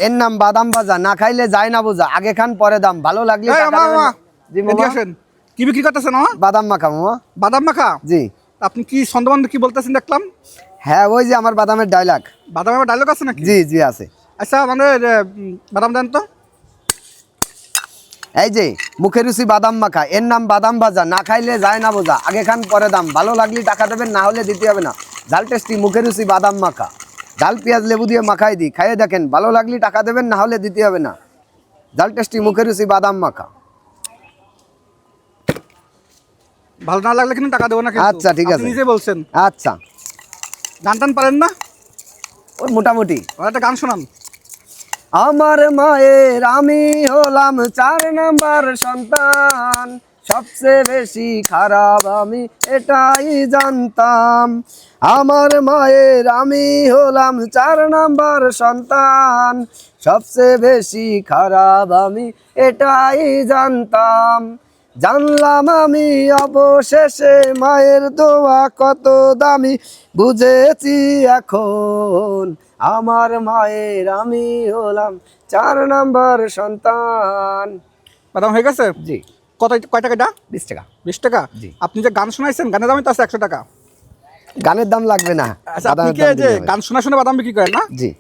এর নাম বাদাম ভাজা, না খাইলে যায় না বোঝা, আগে খান পরে দাম, ভালো লাগলে টাকা দেবেন। জি মামা, কি বিক্রি করতেছেন মামা? বাদাম মাখা মামা। বাদাম মাখা? জি। আপনি কি ছন্দবন্ধ কি বলতেছেন দেখলাম? হ্যাঁ, ওই যে আমার বাদামের ডায়লগ। বাদামের ডায়লগ আছে নাকি? জি জি আছে। আচ্ছা মানে বাদাম দেন তো। এই যে মুখের রুচি বাদাম মাখা, এর নাম বাদাম ভাজা, না খাইলে যায় না বোঝা, আগে খান পরে দাম, ভালো লাগলে টাকা দেবেন, না হলে দিতে হবে না। ঝাল টেস্টি মুখের রুচি বাদাম মাখা, ঝাল পেঁয়াজ লেবু দিয়ে মাখাই দিই, খাইয়ে দেখেন, ভালো লাগলে টাকা দেবেন, না হলে দিতে হবে না। ঝাল টেস্টি মুখের রুচি বাদাম মাখা। ভালো না লাগলে কিন্তু টাকা দেবো না কিন্তু। আচ্ছা ঠিক আছে, আপনি নিজে বলছেন। আচ্ছা। গান টান পারেন না? ওই মোটামুটি। একটা গান শোনান। আমার মায়ের আমি হলাম 4 নাম্বার সন্তান, সবচেয়ে বেশি খারাপ আমি এটাই জানতাম। আমার মায়ের আমি হলাম 4 নাম্বার সন্তান, সবচেয়ে বেশি খারাপ আমি এটাই জানতাম। জানলাম আমি অবশেষে মায়ের দোয়া কত দামি, বুঝেছি এখন আমার মায়ের আমি হলাম 4 নাম্বার সন্তান। বাদাম হয়ে গেছে? জি। কয় টাকা এটা? 20 টাকা। 20 টাকা? জি। আপনি যে গান শোনাইছেন গানের দামই তো আছে 100 টাকা। গানের দাম লাগবে না, আচ্ছা আপনি কি যে গান শোনা বাদাম বিক্রি করেন না? জি।